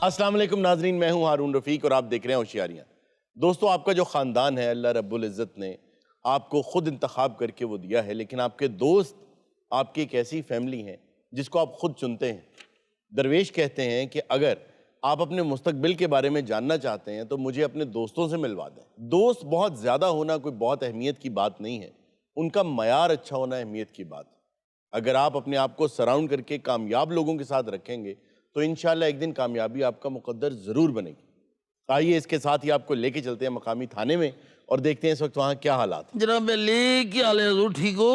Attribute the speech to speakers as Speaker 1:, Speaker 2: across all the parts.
Speaker 1: अस्सलाम वालेकुम नाजरीन, मैं हूं हारून रफीक और आप देख रहे हैं होशियारियां। दोस्तों, आपका जो ख़ानदान है अल्लाह रब्बुल इज़्ज़त ने आपको खुद इंतखाब करके वो दिया है, लेकिन आपके दोस्त आपकी एक ऐसी फैमिली हैं जिसको आप खुद चुनते हैं। दरवेश कहते हैं कि अगर आप अपने मुस्तकबिल के बारे में जानना चाहते हैं तो मुझे अपने दोस्तों से मिलवा दें। दोस्त बहुत ज़्यादा होना कोई बहुत अहमियत की बात नहीं है, उनका मयार अच्छा होना अहमियत की बात है। अगर आप अपने आप को सराउंड करके कामयाब लोगों के साथ रखेंगे तो इंशाल्लाह एक दिन कामयाबी आपका मुकद्दर ज़रूर बनेगी। आइए इसके साथ ही आपको लेके चलते हैं मकामी थाने में और देखते हैं इस वक्त वहाँ क्या हालात हैं।
Speaker 2: जनाब क्या हाल है हुजूर, ठीक हो?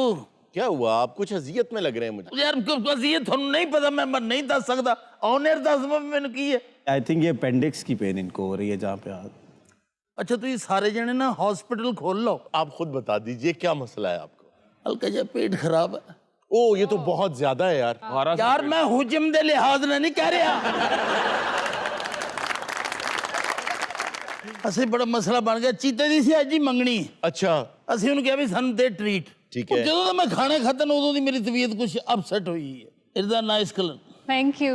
Speaker 1: क्या हुआ, आप कुछ अजियत में लग रहे हैं मुझे।
Speaker 2: यार अजियत थानू नहीं पता, मैं नहीं दस सकता। ऑनर दस मैंने की है।
Speaker 3: आई थिंक ये अपेंडिक्स की पेन इनको हो रही है जहाँ पे आप।
Speaker 2: अच्छा तो ये सारे जने ना हॉस्पिटल खोल लो।
Speaker 1: आप खुद बता दीजिए क्या मसला है आपको।
Speaker 2: हल्का जा पेट खराब है।
Speaker 1: ओ ये तो बहुत ज्यादा है यार।
Speaker 2: यार मैं हुजम दे लिहाज ना नहीं कह रहा। असि बड़ा मसला बन गया, चीते दी सी अज ही मंगनी।
Speaker 1: अच्छा
Speaker 2: असि उन्हें कहा भी सानू दे ट्रीट।
Speaker 1: ठीक है।
Speaker 2: जो मैं खाने खाता उदों दी मेरी तबीयत कुछ अपसेट हुई है। It's a nice colour.
Speaker 4: Thank you.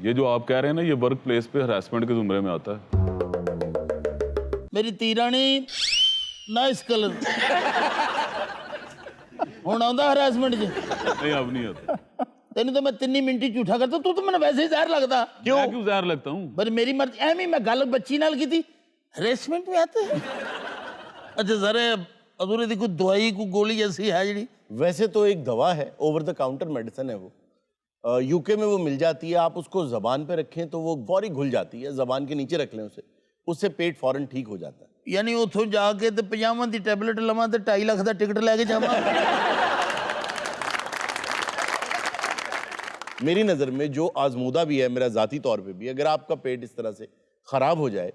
Speaker 5: ये जो आप कह रहे हैं ना, ये वर्क प्लेस पे हरासमेंट के जुमरे में आता है।
Speaker 2: मेरी तीरानी नाइस कलर हुण आउंदा हरासमेंट च।
Speaker 5: नहीं अब नहीं आता।
Speaker 2: तेन तो मैं 3 मिनट ही झूठा करता, तू तो मैंने वैसे ही जहर लगता।
Speaker 5: मैं क्यों जहर लगता हूँ?
Speaker 2: पर मेरी मर्जी एवं मैं गल बच्ची नाल की थी, हरेसमेंट में आते हैं। अच्छा सर अधूरे दी कोई दवाई कोई गोली ऐसी है जी?
Speaker 1: वैसे तो एक दवा है, ओवर द काउंटर मेडिसिन है वो, यूके में वो मिल जाती है। आप उसको ज़बान पे रखें तो वो फौरी घुल जाती है, ज़बान के नीचे रख लें उससे पेट फौरन ठीक हो जाता है।
Speaker 2: यानी उतों जाके तो 50 की टैबलेट लवां तो 2.5 लाख का टिकट लैके जावां।
Speaker 1: मेरी नज़र में जो आजमूदा भी है, मेरा ज़ाती तौर पे भी, अगर आपका पेट इस तरह से ख़राब हो जाए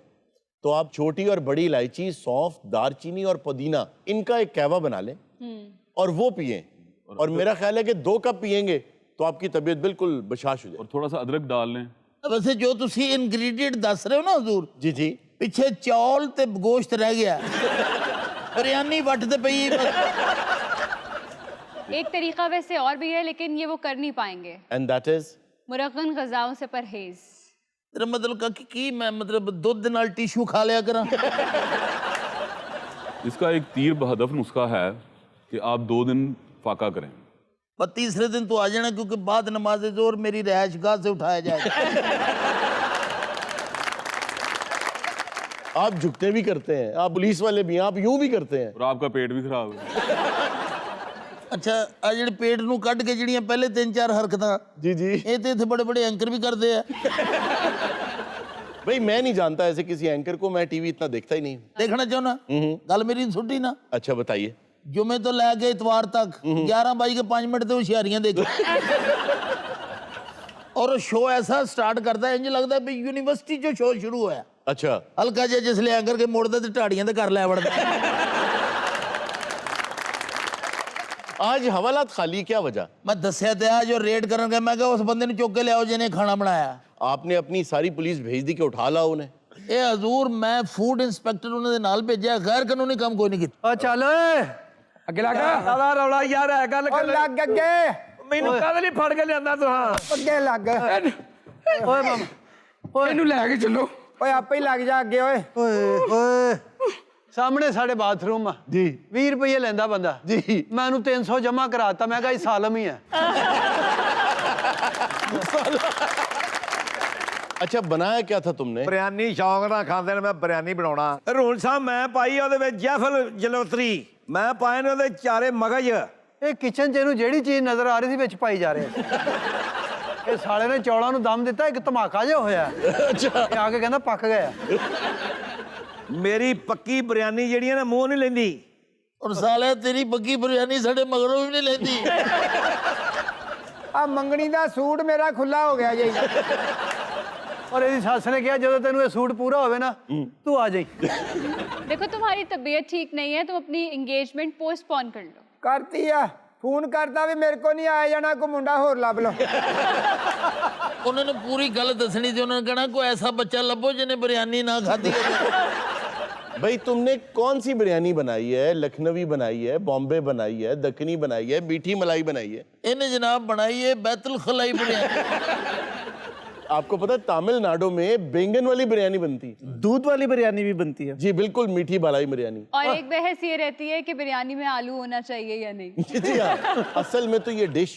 Speaker 1: तो आप छोटी और बड़ी इलायची, सौंफ, दारचीनी और पुदीना इनका एक कहवा बना लें और वो पिएं। और मेरा ख्याल है कि 2 कप पिएंगे तो आपकी तबीयत बिल्कुल बशाश हो जाए।
Speaker 5: और थोड़ा सा अदरक डाल लें।
Speaker 2: वैसे जो तुसी इंग्रेडिएंट दस रहे हो ना हुजूर,
Speaker 1: जी जी,
Speaker 2: पिछे चौल ते गोश्त रह गया, बिरयानी वट ते पई।
Speaker 4: एक तरीका वैसे और भी है लेकिन ये वो कर नहीं पाएंगे।
Speaker 1: एंड दैट इज
Speaker 4: मुरगन ग़िज़ाओं से परहेज।
Speaker 2: तेरा मतलब की मैं मतलब दुध नाल टिश्यू खा लिया करा?
Speaker 5: इसका एक तीर बहदफ नुस्खा है कि आप 2 दिन फाका करें।
Speaker 2: पर तीसरे दिन तो आ जाना, क्योंकि बाद नमाज जोर मेरी रिहाइश गाह से उठाया जाएगा।
Speaker 1: आप झुकते भी करते हैं, आप पुलिस वाले भी हैं, आप यूं भी करते हैं।
Speaker 5: और आपका पेट भी खराब है।
Speaker 2: अच्छा आ ਜਿਹੜੇ पेट ਨੂੰ ਕੱਢ ਕੇ ਜਿਹੜੀਆਂ ਪਹਿਲੇ 3-4 ਹਰਕਤਾਂ
Speaker 1: जी जी,
Speaker 2: ਇਹ ਤੇ ਇੱਥੇ बड़े बड़े एंकर भी करते हैं।
Speaker 1: भाई मैं नहीं जानता ऐसे किसी एंकर को, मैं टीवी इतना देखता ही नहीं।
Speaker 2: देखना चाहो ना, गल मेरी छुट्टी ना।
Speaker 1: अच्छा बताइए।
Speaker 2: जुमे तो लैके इतवार तक 11:05 तो होशियारियां देखो। और शो ऐसा स्टार्ट करता है, इंज लगता है भी यूनिवर्सिटी जो शो शुरू होया।
Speaker 1: अच्छा
Speaker 2: हल्का जिहा जिसले एंकर के मुड़दा ते ढाड़ियां ते घर लै वड़दा।
Speaker 1: आज हवालात खाली, क्या वजह?
Speaker 2: मैं दस्या ते जो रेड करन गया, मैं कहा उस बंदे ने चुक के ले आओ जिन्हें खाना बनाया।
Speaker 1: आपने अपनी सारी पुलिस भेज दी कि उठा लाओ उन्हें।
Speaker 2: ए हजूर मैं फूड इंस्पेक्टर उन्हें दे नाल भेजा, गैर कानूनी काम कोई नहीं कीता।
Speaker 6: ਚੱਲ ਓਏ ਅੱਗੇ ਲੱਗ ਸਾਲਾ ਰੌਲਾ ਯਾਰ ਹੈ ਗੱਲ ਕਰ ਲੱਗ ਅੱਗੇ ਮੈਨੂੰ ਕਾਹਦੇ ਲਈ ਫੜ ਕੇ ਲਿਆਂਦਾ ਤੂੰ? ਹਾਂ ਅੱਗੇ ਲੱਗ ਓਏ ਮਾਮਾ ਓਏ ਇਹਨੂੰ ਲੈ ਕੇ ਚੱਲੋ ਓਏ ਆਪੇ ਹੀ ਲੱਗ ਜਾ ਅੱਗੇ ਓਏ ਓਏ ਸਾਹਮਣੇ ਸਾਡੇ ਬਾਥਰੂਮ ਆ
Speaker 1: जी
Speaker 6: 20 ਰੁਪਏ ਲੈਂਦਾ ਬੰਦਾ
Speaker 1: जी।
Speaker 6: ਮੈਂ ਉਹਨੂੰ 300 ਜਮਾ ਕਰਾਤਾ, ਮੈਂ ਕਿਹਾ ਇਹ ਸਾਲਮ ਹੀ ਹੈ।
Speaker 1: अच्छा बनाया क्या था तुमने?
Speaker 7: ਬਿਰਿਆਨੀ ਸ਼ੌਂਕ ਨਾਲ ਖਾਂਦੇ ਨੇ, ਮੈਂ ਬਿਰਿਆਨੀ ਬਣਾਉਣਾ। ਰੂਲ ਸਾਹਿਬ ਮੈਂ ਪਾਈ ਉਹਦੇ ਵਿੱਚ ਜੈਫਲ ਜਲੋਤਰੀ, ਮੈਂ ਪਾਏ ਨੇ ਉਹਦੇ ਚਾਰੇ ਮਗਜ।
Speaker 6: ਇਹ ਕਿਚਨ 'ਚ ਇਹਨੂੰ ਜਿਹੜੀ ਚੀਜ਼ ਨਜ਼ਰ ਆ ਰਹੀ ਸੀ ਵਿੱਚ ਪਾਈ ਜਾ ਰਿਹਾ ਸੀ। ਇਹ ਸਾਲੇ ਨੇ ਚੌਲਾਂ ਨੂੰ ਦਮ ਦਿੱਤਾ, ਇੱਕ ਧਮਾਕਾ ਜਿਹਾ ਹੋਇਆ।
Speaker 1: अच्छा
Speaker 6: ਇਹ ਆ ਕੇ ਕਹਿੰਦਾ ਪੱਕ ਗਿਆ।
Speaker 7: ਮੇਰੀ ਪੱਕੀ ਬਿਰਿਆਨੀ ਜਿਹੜੀ ਹੈ ਨਾ ਮੂੰਹ ਨਹੀਂ ਲੈਂਦੀ।
Speaker 2: और साले तेरी बग्गी बिरयानी साढ़े मगरों भी नहीं लेती।
Speaker 8: ਆ ਮੰਗਣੀ ਦਾ ਸੂਟ ਮੇਰਾ ਖੁੱਲਾ ਹੋ ਗਿਆ ਜੀ।
Speaker 6: और ਇਹਦੀ ਸੱਸ ਨੇ ਕਿਹਾ ਜਦੋਂ ਤੈਨੂੰ ਇਹ ਸੂਟ ਪੂਰਾ ਹੋਵੇ ਨਾ ਤੂੰ ਆ ਜਾਈਂ।
Speaker 4: देखो तुम्हारी तबीयत ठीक नहीं है, तुम अपनी एंगेजमेंट पोस्टपोन कर लो।
Speaker 8: ਕਰਤੀ ਆ ਫੋਨ ਕਰਤਾ ਵੀ ਮੇਰੇ ਕੋ ਨਹੀਂ ਆਇਆ ਜਾਣਾ, ਕੋਈ ਮੁੰਡਾ ਹੋਰ ਲੱਭ ਲਓ।
Speaker 2: उन्होंने पूरी गल दसनी थी, उन्होंने कहना कोई ऐसा बच्चा लभो जिन्हें बिरयानी ना खाती हो।
Speaker 1: भाई तुमने कौन सी बिरयानी बनाई है? लखनवी बनाई है, बॉम्बे बनाई है, दक्कनी बनाई है, मीठी मलाई बनाई है?
Speaker 2: इन्हें जनाब बनाई है बैतुल खलाई बिरयानी।
Speaker 1: आपको पता है तमिलनाडु में बैंगन वाली बिरयानी बनती है,
Speaker 3: दूध वाली बिरयानी भी बनती है।
Speaker 1: जी बिल्कुल, मीठी बालाई बिरयानी।
Speaker 4: और एक बहस ये रहती है कि बिरयानी में आलू होना चाहिए या नहीं।
Speaker 1: जी हाँ, असल में तो ये डिश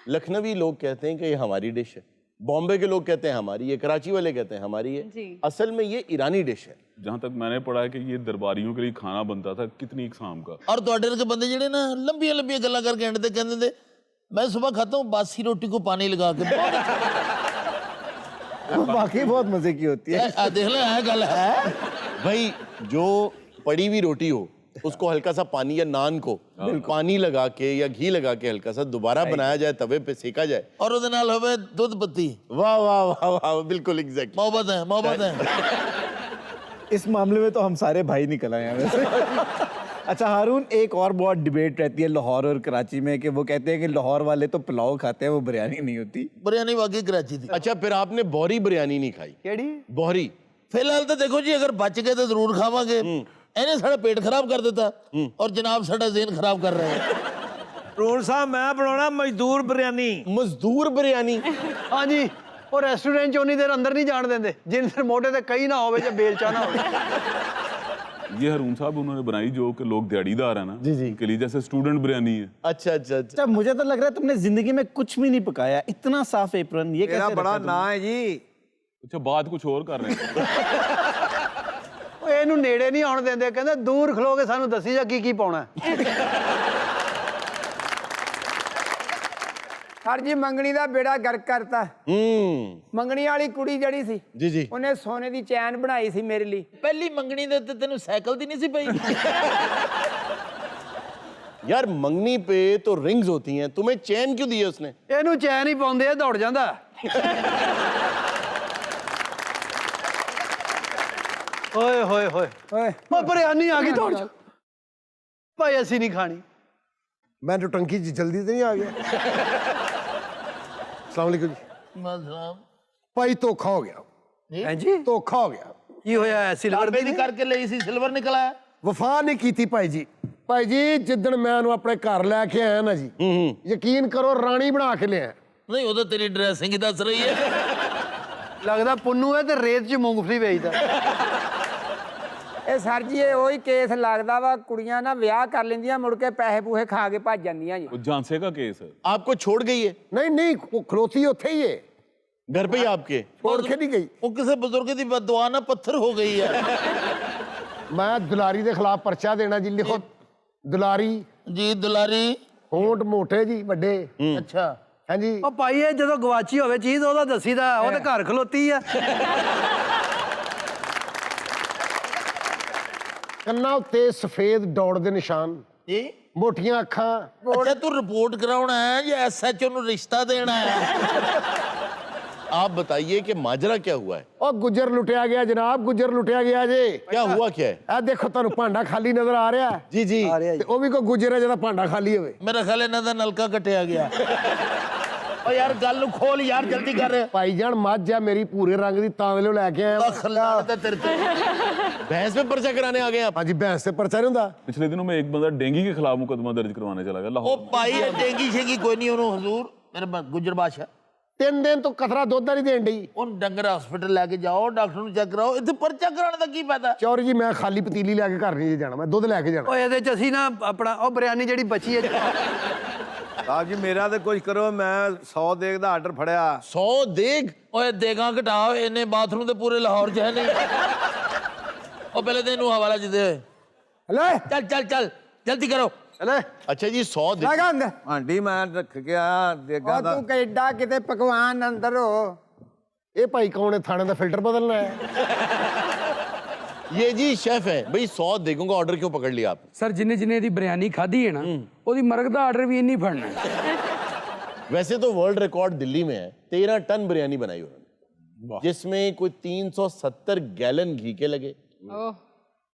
Speaker 1: लखनवी लोग कहते हैं कि ये हमारी डिश है, बॉम्बे के लोग कहते हैं हमारी है, कराची वाले कहते हैं हमारी है,
Speaker 4: जी।
Speaker 1: असल में ये ईरानी डिश है।
Speaker 5: जहाँ तक मैंने पढ़ा है कि ये दरबारियों के लिए खाना बनता था कितनी इकसाम का।
Speaker 2: और ਤੁਹਾਡੇ ਵਰਗੇ ਬੰਦੇ ਜਿਹੜੇ ਨਾ ਲੰਬੀਆਂ ਲੰਬੀਆਂ ਗੱਲਾਂ ਕਰਕੇ ਐਂਡ ਤੇ ਕਹਿੰਦੇ ਨੇ मैं सुबह खाता हूँ बासी रोटी को पानी लगा के।
Speaker 3: वाकई बहुत मजे की होती है।
Speaker 2: देख ले है गल है
Speaker 1: भाई जो पड़ी हुई रोटी हो उसको हल्का सा पानी या नान को पानी लगा के या घी लगा के हल्का सा दोबारा बनाया जाए, तवे पे सेका जाए,
Speaker 2: और ਉਹਦੇ ਨਾਲ ਹੋਵੇ ਦੁੱਧ ਪੱਤੀ।
Speaker 1: वाह वाह वाह वाह, बिल्कुल एग्जैक्ट।
Speaker 2: मोहब्बत है, मोहब्बत है।
Speaker 3: इस मामले में तो हम सारे भाई निकल आए हैं वैसे। अच्छा हारून, एक और बहुत डिबेट रहती है लाहौर और कराची में कि वो कहते हैं कि लाहौर वाले तो पुलाव खाते हैं, वो बिरयानी नहीं होती।
Speaker 2: बिरयानी वाकई कराची थी।
Speaker 1: अच्छा फिर आपने बोहरी बिरयानी नहीं खाई?
Speaker 8: ਕਿਹੜੀ?
Speaker 1: बोहरी
Speaker 2: फिलहाल तो देखो जी, अगर बच गए तो जरूर खावांगे। इन्हें साड़ा पेट खराब कर देता और जनाब साड़ा ज़हन खराब कर रहे हैं।
Speaker 7: ਰੂਲ ਸਾਹਿਬ ਮੈਂ ਬਣਾਉਣਾ ਮਜ਼ਦੂਰ ਬਿਰਿਆਨੀ।
Speaker 1: मजदूर बिरयानी।
Speaker 6: ਹਾਂਜੀ, ਉਹ ਰੈਸਟੋਰੈਂਟ 'ਚ ਉਨੀ ਦੇਰ ਅੰਦਰ ਨਹੀਂ ਜਾਣ ਦਿੰਦੇ ਜਿੰਨੇ ਦੇਰ ਮੋਢੇ ਤੇ ਕਈ ਨਾ ਹੋਵੇ ਜਾਂ ਬੇਲਚਾ ਨਾ ਹੋਵੇ।
Speaker 5: ये हरून साहब उन्होंने बनाई जो कि लोग दिहाड़ीदार है ना, जी जी, के लिए जैसे स्टूडेंट बिरयानी है।
Speaker 1: अच्छा अच्छा अच्छा।
Speaker 3: अच्छा मुझे तो लग रहा है तुमने जिंदगी में कुछ भी नहीं पकाया, इतना साफ एप्रन ये
Speaker 7: ਮੇਰਾ
Speaker 3: कैसे
Speaker 7: ਬੜਾ
Speaker 3: रखा
Speaker 7: ਨਾਂ ਹੈ ਜੀ।
Speaker 5: अच्छा बात कुछ और कर रहे हैं।
Speaker 6: ਉਹ ਇਹਨੂੰ ਨੇੜੇ ਨਹੀਂ ਆਉਣ ਦਿੰਦੇ, ਕਹਿੰਦੇ ਦੂਰ ਖਲੋ ਕੇ ਸਾਨੂੰ ਦੱਸੀ ਜਾ ਕੀ ਕੀ ਪਾਉਣਾ।
Speaker 8: ਸਰ ਜੀ ਮੰਗਣੀ ਦਾ ਬੇੜਾ ਗਰਕ ਕਰਤਾ। ਮੰਗਣੀ ਵਾਲੀ ਕੁੜੀ ਜਿਹੜੀ ਸੀ
Speaker 1: जी जी।
Speaker 8: ਉਹਨੇ ਸੋਨੇ ਦੀ ਚੈਨ ਬਣਾਈ ਸੀ ਮੇਰੇ ਲਈ।
Speaker 2: पहली मंगनी दे ते तेनू साइकिल दी नहीं सी पई।
Speaker 1: यार मंगनी पे तो रिंग्स होती हैं, तुम्हें चैन क्यों दी है उसने?
Speaker 6: ਇਹਨੂੰ ਚੈਨ ਹੀ ਪਾਉਂਦੇ ਆ, ਦੌੜ ਜਾਂਦਾ। ਓਏ ਹੋਏ ਹੋਏ
Speaker 8: ਓਏ
Speaker 6: ਉਹ ਬਿਰਯਾਨੀ ਆ ਗਈ, ਦੌੜ ਜਾ ਭਾਈ, ਅਸੀਂ ਨਹੀਂ ਖਾਣੀ।
Speaker 9: मैं तो टंकी जी जल्दी तो नहीं आ गया। अस्सलाम वालेकुम जी।
Speaker 2: मतलब
Speaker 9: भाई धोखा हो गया,
Speaker 6: ਹਾਂਜੀ,
Speaker 9: धोखा हो गया।
Speaker 6: ਕੀ ਹੋਇਆ? ਸਿਲਵਰ
Speaker 2: लाबे दी करके लई सी, सिल्वर निकला है।
Speaker 9: वफा नहीं की थी भाई जी। भाई जी जिदन मैं ਉਹਨੂੰ ਆਪਣੇ ਘਰ ਲੈ ਕੇ ਆਇਆ ਨਾ ਜੀ, ਯਕੀਨ ਕਰੋ ਰਾਣੀ ਬਣਾ ਕੇ ਲਿਆ।
Speaker 2: नहीं वो तो तेरी ड्रेसिंग ही दस रही है।
Speaker 6: ਲੱਗਦਾ ਪੁੰਨੂ ਹੈ ਤੇ ਰੇਤ 'ਚ ਮੂੰਗਫਲੀ ਵੇਚਦਾ।
Speaker 8: ਇਹ ਸਰ ਜੀ ਇਹ ਉਹੀ ਕੇਸ ਲੱਗਦਾ ਵਾ, ਕੁੜੀਆਂ ਨਾ ਵਿਆਹ ਕਰ ਲੈਂਦੀਆਂ, ਮੁੜ ਕੇ ਪੈਸੇ ਪੂਹੇ ਖਾ ਕੇ ਭੱਜ ਜਾਂਦੀਆਂ ਜੀ।
Speaker 5: वो झांसे का केस है।
Speaker 1: आपको छोड़ गई है?
Speaker 9: नहीं नहीं वो खलोती ਉੱਥੇ ही है,
Speaker 1: घर पे ही आपके?
Speaker 9: छोड़ के नहीं गई।
Speaker 2: वो किसी बुजुर्ग की बददुआ ना पत्थर हो गई है।
Speaker 9: मैं दुलारी ਦੇ ਖਿਲਾਫ ਪਰਚਾ ਦੇਣਾ ਜੀ, ਲਿਖੋ ਦੁਲਾਰੀ।
Speaker 2: जी दुलारी।
Speaker 9: ਹੋਂਠ ਮੋਟੇ ਜੀ ਵੱਡੇ।
Speaker 2: अच्छा
Speaker 9: ਹਾਂਜੀ
Speaker 6: ਉਹ ਭਾਈ ਇਹ ਜਦੋਂ ਗਵਾਚੀ ਹੋਵੇ ਚੀਜ਼ ਉਹਦਾ ਦੱਸੀਦਾ, ਉਹ ਤੇ ਘਰ ਖਲੋਤੀ ਆ।
Speaker 9: ਕੰਨਾਂ ਉੱਤੇ ਸਫੇਦ ਦੌੜ ਦੇ ਨਿਸ਼ਾਨ,
Speaker 2: जी
Speaker 9: ਮੋਟੀਆਂ ਅੱਖਾਂ।
Speaker 2: अच्छा तू रिपोर्ट कराना है या SHO नु रिश्ता देना है?
Speaker 1: आप बताइए कि माजरा क्या हुआ है?
Speaker 9: ਉਹ ਗੁੱਜਰ ਲੁੱਟਿਆ ਗਿਆ ਜਨਾਬ, ਗੁੱਜਰ ਲੁੱਟਿਆ ਗਿਆ ਜੇ।
Speaker 1: क्या हुआ क्या है?
Speaker 9: ਇਹ ਦੇਖੋ ਤੁਹਾਨੂੰ ਭਾਂਡਾ ਖਾਲੀ ਨਜ਼ਰ ਆ ਰਿਹਾ ਹੈ।
Speaker 1: जी जी।
Speaker 9: ਤੇ ਉਹ ਵੀ ਕੋਈ ਗੁੱਜਰ ਹੈ ਜਿਹਦਾ ਭਾਂਡਾ ਖਾਲੀ ਹੋਵੇ।
Speaker 2: मेरा ख्याल है ना दा नलका कटिया गया। ओ यार गल नु खोल यार, जल्दी कर।
Speaker 9: ਭਾਈਜਾਨ ਮੱਝ ਆ ਮੇਰੀ ਭੂਰੇ ਰੰਗ ਦੀ, ਤਾਂ ਵੇਲੇ ਲੈ ਕੇ ਆਇਆ।
Speaker 2: खलाड़ ते तेरे ते।
Speaker 1: भैंस पे पर्चा कराने आ गए आप?
Speaker 9: ਹਾਂਜੀ ਭੈਂਸ ਤੇ ਪਰਚਾ ਨਹੀਂ ਹੁੰਦਾ।
Speaker 5: पिछले दिनों में एक बंदा डेंगू के खिलाफ मुकदमा दर्ज करवाने चला गया
Speaker 2: ओ
Speaker 5: लाहौर।
Speaker 2: भाई डेंगी शेगी कोई नहीं ओनु हुजूर, मेरे गुजर बादशाह
Speaker 9: 3 ਦਿਨ ਤੋਂ ਕਤਰਾ ਦੁੱਧ ਦਾ ਨਹੀਂ ਦੇਣ ਡਈ।
Speaker 2: उन डंगर हॉस्पिटल लेके जाओ, डॉक्टर नु चेक कराओ। इत्थे पर्चा कराने दा की फायदा?
Speaker 9: ਚੌਰ ਜੀ ਮੈਂ ਖਾਲੀ ਪਤੀਲੀ ਲੈ ਕੇ ਘਰ ਨਹੀਂ ਜਾਣਾ, ਮੈਂ ਦੁੱਧ ਲੈ ਕੇ ਜਾਣਾ।
Speaker 6: ਓਏ ਇਹਦੇ 'ਚ ਅਸੀਂ ਨਾ ਆਪਣਾ ਉਹ ਬਿਰਯਾਨੀ ਜਿਹੜੀ ਬਚੀ ਹੈ।
Speaker 7: ਸਾਹਿਬ ਜੀ ਮੇਰਾ ਤੇ ਕੁਝ ਕਰੋ, ਮੈਂ 100 ਦੇਗ ਦਾ ਆਰਡਰ ਫੜਿਆ।
Speaker 1: 100 देग?
Speaker 2: ओए देगा घटाओ, इन्ने बाथरूम ते पूरे लाहौर च है नहीं। ओ पहले ते इनु हवाला च दे।
Speaker 9: ਲੈ
Speaker 2: चल चल चल जल्दी करो।
Speaker 6: ਚਲੇ
Speaker 1: अच्छा जी 100 देग।
Speaker 8: ਲਗਾ ਅੰਦਰ।
Speaker 7: ਹਾਂਡੀ ਮੈਂ ਰੱਖ ਕੇ ਆਇਆ ਦੇਗਾ
Speaker 8: ਉਹ
Speaker 7: ਦਾ।
Speaker 8: ਤੂੰ ਕਿੱਡਾ ਕਿਤੇ ਪਕਵਾਨ ਅੰਦਰ ਹੋ।
Speaker 9: ਇਹ ਭਾਈ ਕੌਣ ਹੈ? ਥਾਣੇ ਦਾ ਫਿਲਟਰ ਬਦਲਣਾ ਹੈ।
Speaker 1: ये जी शेफ है भाई, 100 देगों का ऑर्डर क्यों पकड़ लिया आप?
Speaker 10: ਸਰ ਜਿੰਨੇ ਜਿੰਨੇ ਦੀ ਬਿਰਿਆਨੀ ਖਾਧੀ ਹੈ ਨਾ, ਉਹਦੀ ਮਰਗ ਦਾ ਆਰਡਰ ਵੀ ਇੰਨੀ ਫੜਨਾ ਹੈ।
Speaker 1: वैसे तो वर्ल्ड रिकॉर्ड दिल्ली में है, 13 टन बिरयानी बनाई उन्होंने, जिसमें कोई 370 गैलन घी के लगे,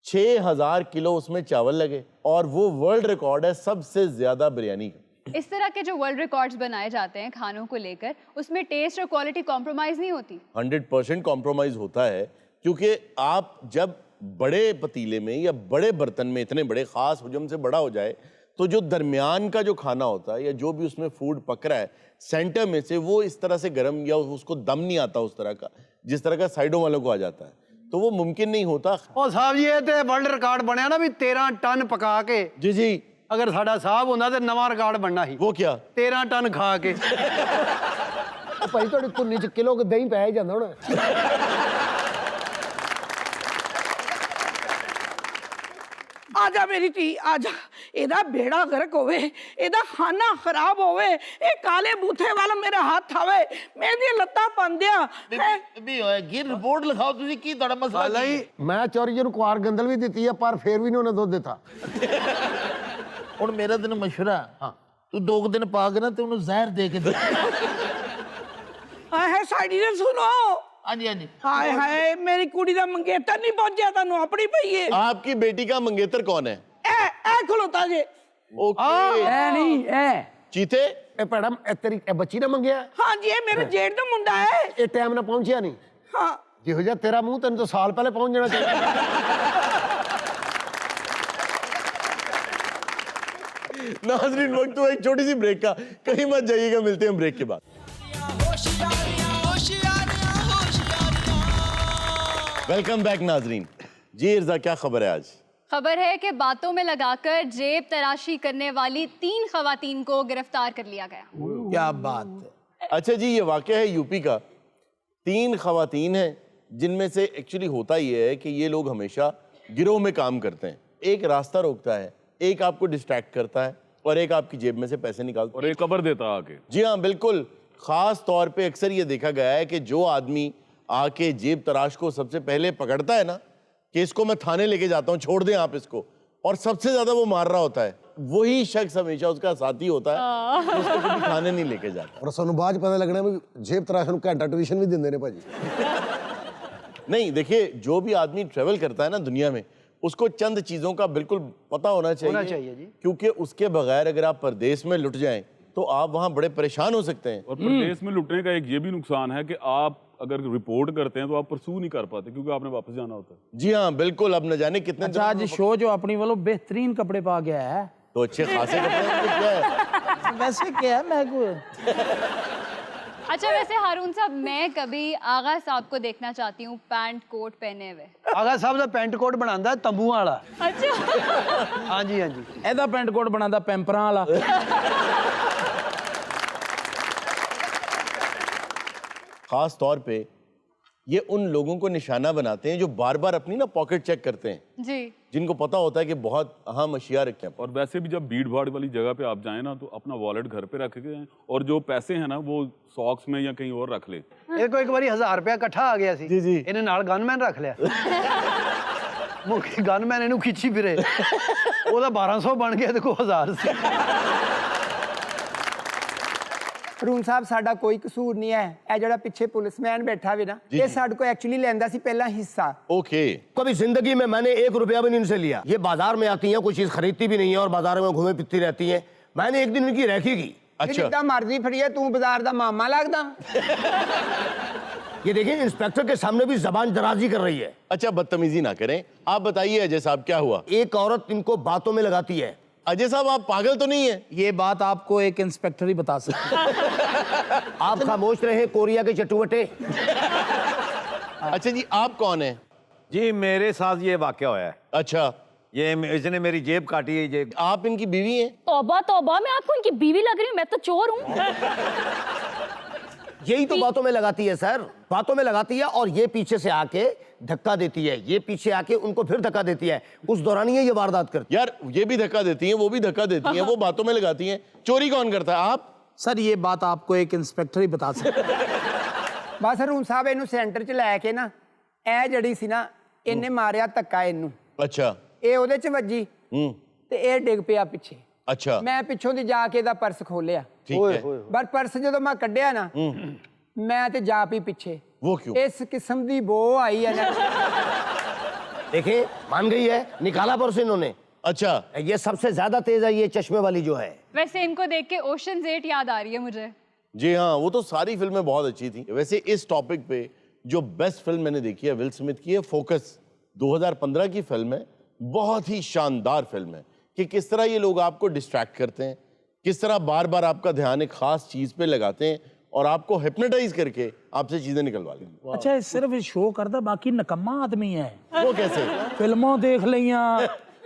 Speaker 1: 6000 किलो उसमें चावल लगे, और वो वर्ल्ड रिकॉर्ड है सबसे ज्यादा बिरयानी का।
Speaker 4: इस तरह के जो वर्ल्ड रिकॉर्ड्स बनाए जाते हैं खानों को लेकर, उसमें टेस्ट और क्वालिटी कॉम्प्रोमाइज नहीं होती?
Speaker 1: 100% कॉम्प्रोमाइज होता है, क्योंकि आप जब बड़े पतीले में या बड़े बर्तन में, इतने बड़े खास हुजम से बड़ा हो जाए, تو جو درمیان کا جو کھانا ہوتا ہے یا جو بھی اس میں فوڈ پک رہا ہے سینٹر میں سے وہ اس طرح سے گرم یا اس کو دم نہیں آتا اس طرح کا جس طرح کا سائڈوں والوں کو آ جاتا ہے, تو وہ ممکن نہیں ہوتا.
Speaker 6: او صاحب جی یہ تے ورلڈ ریکارڈ بنیا نا بھی 13 ٹن پکا کے.
Speaker 1: جی جی,
Speaker 6: اگر ساڈا صاحب ہوندا تے نواں ریکارڈ بننا سی.
Speaker 1: وہ کیا؟
Speaker 6: 13 ٹن کھا کے.
Speaker 9: ਭਾਈ ਤੁਹਾਡੀ ਧੁੰਨੀ 'ਚ ਕਿਲੋ ਕਿ ਦਹੀਂ ਪੈ ਜਾਂਦਾ ਹੋਣਾ.
Speaker 11: ਆ ਜਾ ਮੇਰੀ ਧੀ ਆ ਜਾ, ਇਹਦਾ ਬੇੜਾ ਗਰਕ ਹੋਵੇ, ਇਹਦਾ ਖਾਨਾ ਖਰਾਬ ਹੋਵੇ, ਇਹ ਕਾਲੇ ਬੂਥੇ ਵੱਲ ਮੇਰਾ ਹੱਥ ਆਵੇ, ਮੈਂ ਇਹਦੀਆਂ ਲੱਤਾਂ ਪੰਦਿਆਂ.
Speaker 2: ਵੀ ਹੋਏਗੀ ਰਿਪੋਰਟ ਲਿਖਾਓ ਤੁਸੀਂ, ਕੀ ਤੁਹਾਡਾ ਮਸਲਾ ਕੀ ਹੈ?
Speaker 9: ਮੈਂ ਚੋਰੀ ਨੂੰ ਕੁਆਰ ਗੰਦਲ ਵੀ ਦਿੱਤੀ ਆ ਪਰ ਫੇਰ ਵੀ ਨਹੀਂ ਉਹਨੇ ਦੁੱਧ ਦਿੱਤਾ.
Speaker 2: ਹੁਣ ਮੇਰਾ ਤੈਨੂੰ ਮਸ਼ਵਰਾ, ਤੂੰ 2 ਦਿਨ ਪਾ ਕੇ ਨਾ ਤੇ ਉਹਨੂੰ ਜ਼ਹਿਰ ਦੇ ਕੇ ਦੇ.
Speaker 11: ਹਾਏ ਹਾਏ ਸਾਡੀ ਨੇ ਸੁਣੋ.
Speaker 2: ਹਾਂਜੀ ਹਾਂਜੀ.
Speaker 11: ਹਾਏ ਹਾਏ ਮੇਰੀ ਕੁੜੀ ਦਾ ਮੰਗੇਤਰ ਨਹੀਂ ਪਹੁੰਚਿਆ, ਤੁਹਾਨੂੰ ਆਪਣੀ ਪਈ ਏ.
Speaker 1: आपकी बेटी का मंगेतर कौन है?
Speaker 11: ਇਹ ਖਲੋਤਾ ਜੇ.
Speaker 1: ओके,
Speaker 10: ਐ ਨਹੀਂ ਐ
Speaker 1: चीते.
Speaker 9: ਇਹ ਭੈੜਾ ਇਹ ਤੇਰੀ ਇਹ ਬੱਚੀ ਨੇ ਮੰਗਿਆ,
Speaker 11: ਹਾਂਜੀ ਇਹ ਮੇਰੇ ਜੇਠ ਦਾ ਮੁੰਡਾ ਹੈ.
Speaker 9: ਇਹ ਟਾਈਮ ਨਾਲ ਪਹੁੰਚਿਆ ਨਹੀਂ.
Speaker 11: ਹਾਂ
Speaker 9: ਜਿਹੋ ਜਿਹਾ ਤੇਰਾ ਮੂੰਹ ਤੈਨੂੰ ਤਾਂ ਸਾਲ ਪਹਿਲੇ ਪਹੁੰਚ ਜਾਣਾ ਚਾਹੀਦਾ.
Speaker 1: नाज़रीन वक्त हुआ एक छोटी सी ब्रेक का, कहीं मत जाइएगा, मिलते हैं ब्रेक के बाद. वेलकम बैक नाज़रीन. जी इर्जा, क्या खबर है आज?
Speaker 4: खबर है कि बातों में लगाकर जेब तराशी करने वाली 3 खवातीन को गिरफ्तार कर लिया गया.
Speaker 2: क्या बात है.
Speaker 1: अच्छा जी, ये वाक़या है यूपी का. 3 खवातीन हैं जिनमें से एक्चुअली होता ये है कि ये लोग हमेशा गिरोह में काम करते हैं. एक रास्ता रोकता है, एक आपको डिस्ट्रैक्ट करता है और एक आपकी जेब में से पैसे निकालता है
Speaker 5: और एक कबर देता आके.
Speaker 1: जी हाँ बिल्कुल. ख़ास तौर पे अक्सर ये देखा गया है कि जो आदमी आके जेब तराश को सबसे पहले पकड़ता है ना कि इसको मैं थाने लेके जाता हूँ, छोड़ दें आप इसको, और सबसे ज़्यादा वो मार रहा होता है, वही शख्स हमेशा उसका साथी होता है तो उसको कभी थाने नहीं लेके जाता.
Speaker 9: ਔਰ ਸਾਨੂੰ ਬਾਅਦ 'ਚ ਪਤਾ ਲੱਗਣਾ ਵੀ ਜੇਬ ਤਰਾਸ਼ ਨੂੰ ਘੰਟਾ ट्यूशन भी ਦਿੰਦੇ ਨੇ ਭਾਜੀ.
Speaker 1: नहीं देखिए, जो भी आदमी ट्रेवल करता है ना दुनिया में, उसको चंद चीज़ों का बिल्कुल पता होना चाहिए
Speaker 6: जी.
Speaker 1: क्योंकि उसके बगैर अगर आप परदेश में लुट जाएं तो आप वहाँ बड़े परेशान हो सकते हैं.
Speaker 5: और प्रदेश में लुटने का एक ये भी नुकसान है कि आप अगर रिपोर्ट करते हैं तो आप परसू नहीं कर पाते क्योंकि आपने वापस जाना होता है.
Speaker 1: जी हाँ बिल्कुल. अब न जाने कितने
Speaker 10: अच्छा आज शो जो अपनी वालों बेहतरीन कपड़े पा गया है,
Speaker 1: तो अच्छे खासे कपड़े हैं, तो क्या है.
Speaker 2: वैसे क्या है मैं को
Speaker 4: अच्छा वैसे हारून साहब, मैं कभी आगा साहब को देखना चाहती हूँ पैंट कोट पहने हुए.
Speaker 6: ਆਗਾ ਸਾਹਿਬ ਦਾ ਪੈਂਟ ਕੋਟ ਬਣਾਉਂਦਾ ਤੰਬੂਆਂ ਵਾਲਾ.
Speaker 4: अच्छा
Speaker 6: ਹਾਂਜੀ ਹਾਂਜੀ.
Speaker 10: ਇਹਦਾ ਪੈਂਟ ਕੋਟ ਬਣਾਉਂਦਾ ਪੈਂਪਰਾਂ ਵਾਲਾ.
Speaker 1: खास तौर पे ये उन लोगों को निशाना बनाते हैं जो बार बार अपनी ना पॉकेट चेक करते हैं,
Speaker 4: जी.
Speaker 1: जिनको पता होता है कि बहुत अहम अशिया रखे हैं.
Speaker 5: और वैसे भी जब भीड़ भाड़ वाली जगह पे आप जाएं ना तो अपना वॉलेट घर पे रख के जाएं और जो पैसे हैं ना वो सॉक्स में या कहीं और रख ले.
Speaker 6: ਇਹ ਕੋਈ ਇੱਕ ਵਾਰੀ 1000 ਰੁਪਇਆ ਇਕੱਠਾ ਆ ਗਿਆ ਸੀ. ਇਹਨੇ ਨਾਲ ਗਨਮੈਨ ਰੱਖ ਲਿਆ. ਮੁੱਖ ਗਨਮੈਨ ਇਹਨੂੰ ਖਿੱਚੀ ਫਿਰੇ. ਉਹਦਾ 1200 ਬਣ ਗਿਆ ਤੇ ਕੋ 1000 ਸੀ.
Speaker 8: ਹਰੂਨ ਸਾਹਿਬ ਸਾਡਾ ਕੋਈ ਕਸੂਰ ਨਹੀਂ ਹੈ, ਇਹ ਜਿਹੜਾ ਪਿੱਛੇ ਪੁਲਿਸਮੈਨ ਬੈਠਾ ਵੇ ਨਾ ਇਹ ਸਾਡੇ ਕੋਲ ਐਕਚੁਅਲੀ ਲੈਂਦਾ ਸੀ ਪਹਿਲਾਂ ਹਿੱਸਾ.
Speaker 1: ओके.
Speaker 9: कभी जिंदगी में मैंने 1 रुपया भी नहीं इनसे लिया. ये बाजार में आती हैं, कोई चीज खरीदती भी नहीं है और बाजार में घूमे फिरती रहती हैं. मैंने एक दिन इनकी रैकी की.
Speaker 1: अच्छा.
Speaker 8: ਜਿੱਦਾਂ ਮਰਜ਼ੀ ਫੜੀਏ ਤੂੰ ਬਾਜ਼ਾਰ ਦਾ ਮਾਮਾ ਲੱਗਦਾ.
Speaker 9: ये देखिए इंस्पेक्टर के सामने भी जबान दराजी कर रही है.
Speaker 1: अच्छा बदतमीजी ना करें. आप बताइए अजय साहब क्या हुआ?
Speaker 9: एक औरत इनको बातों में लगाती है.
Speaker 1: अजय साहब आप पागल तो नहीं है?
Speaker 10: ये बात आपको एक इंस्पेक्टर ही बता सकता है.
Speaker 9: आप खामोश रहे कोरिया के चटुवटे.
Speaker 1: अच्छा जी, आप कौन है?
Speaker 7: जी मेरे साथ ये वाकया हुआ है.
Speaker 1: अच्छा,
Speaker 7: ये इसने मेरी जेब काटी है. ये
Speaker 1: आप इनकी बीवी हैं?
Speaker 12: तौबा तौबा, मैं आपको इनकी बीवी लग रही हूँ? मैं तो चोर हूँ.
Speaker 9: यही तो बातों में लगाती है सर, बातों में लगाती है और ये पीछे से आके धक्का देती है, ये पीछे आके उनको फिर धक्का देती है. उस दौरान ये वारदात करती है.
Speaker 1: यार ये भी धक्का देती हैं, वो भी धक्का देती हैं, वो बातों में लगाती हैं. चोरी कौन करता है? आप?
Speaker 10: सर ये बात आपको एक इंस्पेक्टर ही बता सकता है.
Speaker 8: ਬਸ ਹਰੂਨ ਸਾਹਿਬ ਇਹਨੂੰ ਸੈਂਟਰ 'ਚ ਲੈ ਕੇ ਨਾ ਇਹ ਜਿਹੜੀ ਸੀ ਨਾ ਇਹਨੇ ਮਾਰਿਆ ਧੱਕਾ ਇਹਨੂੰ.
Speaker 1: अच्छा.
Speaker 8: ਇਹ ਉਹਦੇ 'ਚ ਵੱਜੀ ਤੇ ਇਹ ਡਿੱਗ ਪਿਆ ਪਿੱਛੇ.
Speaker 1: अच्छा.
Speaker 8: ਮੈਂ ਪਿੱਛੋਂ ਦੀ ਜਾ ਕੇ ਇਹਦਾ ਪਰਸ ਖੋਲਿਆ.
Speaker 1: ठीक है.
Speaker 8: ਪਰ ਪਰਸ ਜਦੋਂ ਮੈਂ ਕੱਢਿਆ ਨਾ ਮੈਂ ਤੇ ਜਾ ਪਈ ਪਿੱਛੇ.
Speaker 1: वो क्यों?
Speaker 8: ਇਸ ਕਿਸਮ ਦੀ ਬੋ ਆਈ ਹੈ ਨਾ.
Speaker 9: देखिए मान गई है, निकाला पर्स इन्होंने.
Speaker 1: अच्छा.
Speaker 9: ये सबसे ज्यादा तेज है ये चश्मे वाली जो है.
Speaker 4: वैसे इनको देख के ओशंस 8 याद आ रही है मुझे.
Speaker 1: जी हाँ, वो तो सारी फिल्में बहुत अच्छी थी. वैसे इस टॉपिक पे जो बेस्ट फिल्म मैंने देखी है विल स्मिथ की है फोकस. 2015 की फिल्म है, बहुत ही शानदार फिल्म है. کہ کس طرح یہ لوگ آپ کو ڈسٹریکٹ کرتے ہیں, کس طرح بار بار آپ کا دھیان ایک خاص چیز پہ لگاتے ہیں اور آپ کو ہپنوٹائز کر کے آپ سے چیزیں نکلوا لیں.
Speaker 2: اچھا صرف شو کرتا, باقی نکما آدمی ہے.
Speaker 1: وہ کیسے؟
Speaker 2: فلموں دیکھ لیاں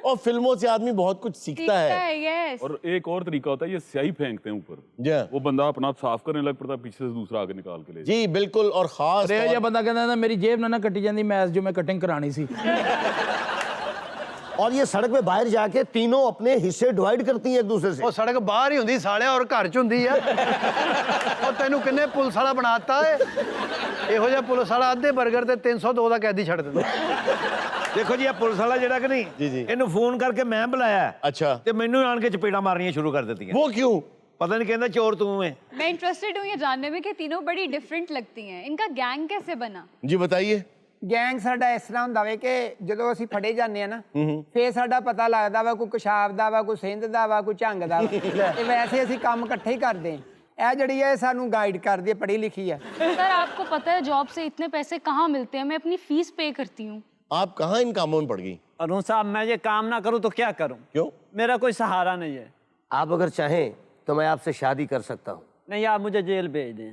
Speaker 1: اور فلموں سے آدمی بہت کچھ سیکھتا ہے.
Speaker 4: یس.
Speaker 5: اور ایک اور طریقہ ہوتا ہے, یہ سیاہی پھینکتے ہیں اوپر,
Speaker 1: جی
Speaker 5: وہ بندہ اپنا صاف کرنے لگ پڑتا ہے, پیچھے سے دوسرا آگے نکال کے لے.
Speaker 1: جی بالکل. اور خاص
Speaker 2: ارے یہ بندہ کہتا ہے میری جیب نہ کٹی جاندی, میں جو میں کٹنگ کرانی سی.
Speaker 9: اور یہ سڑک پہ باہر جا کے تینوں اپنے حصے ڈیوائیڈ کرتی ہیں ایک دوسرے سے.
Speaker 6: وہ سڑک باہر ہی ہوندی ساڑے اور گھر چ ہوندی ہے. اور تینوں کنے پولیس والا بناتا ہے, ਇਹੋ ਜਿਹਾ ਪੁਲਿਸ ਵਾਲਾ ਅੱਧੇ 버ਗਰ ਤੇ 302 ਦਾ ਕੈਦੀ ਛੱਡ ਦਿੰਦਾ.
Speaker 7: ਦੇਖੋ ਜੀ ਇਹ ਪੁਲਿਸ ਵਾਲਾ ਜਿਹੜਾ ਕਿ ਨਹੀਂ ਇਹਨੂੰ ਫੋਨ ਕਰਕੇ ਮੈਂ ਬੁਲਾਇਆ
Speaker 1: ਅੱਛਾ
Speaker 7: ਤੇ ਮੈਨੂੰ ਆਣ ਕੇ ਚਪੇੜਾਂ ਮਾਰਨੀਆਂ ਸ਼ੁਰੂ ਕਰ ਦਿੱਤੀਆਂ.
Speaker 1: वो क्यों?
Speaker 7: ਪਤਾ ਨਹੀਂ ਕਹਿੰਦਾ ਚੋਰ ਤੂੰ ਹੈ.
Speaker 4: मैं इंटरेस्टेड हूँ ये जानने में कि तीनों बड़ी डिफरेंट लगती हैं. इनका गैंग कैसे बना?
Speaker 1: जी बताइए.
Speaker 8: ਗੈਂਗ ਸਾਡਾ ਇਸ ਤਰ੍ਹਾਂ ਹੁੰਦਾ ਵੇ ਕਿ ਜਦੋਂ ਅਸੀਂ ਫੜੇ ਜਾਂਦੇ ਆ ਨਾ ਫੇਰ ਸਾਡਾ ਪਤਾ ਲੱਗਦਾ ਵਾ ਕੋਈ ਕਸ਼ਾਬ ਦਾ ਵਾ, ਕੋਈ ਸਿੰਧ ਦਾ ਵਾ, ਕੋਈ ਝੰਗ ਦਾ ਵਾ. ਤੇ ਵੈਸੇ ਅਸੀਂ ਕੰਮ ਇਕੱਠੇ ਹੀ ਕਰਦੇ ਆ. ਇਹ ਜਿਹੜੀ ਹੈ ਸਾਨੂੰ ਗਾਈਡ ਕਰਦੀ ਹੈ, ਪੜ੍ਹੀ ਲਿਖੀ ਹੈ.
Speaker 12: सर आपको पता है जॉब से इतने पैसे कहाँ मिलते हैं, मैं अपनी फीस पे करती हूँ.
Speaker 1: आप कहाँ इन कामों में पड़ गई?
Speaker 6: अरुण साहब मैं ये काम ना करूँ तो क्या करूँ?
Speaker 1: क्यों?
Speaker 6: मेरा कोई सहारा नहीं है.
Speaker 9: आप अगर चाहें तो मैं आपसे शादी कर सकता हूँ.
Speaker 6: नहीं आप मुझे जेल भेज दें.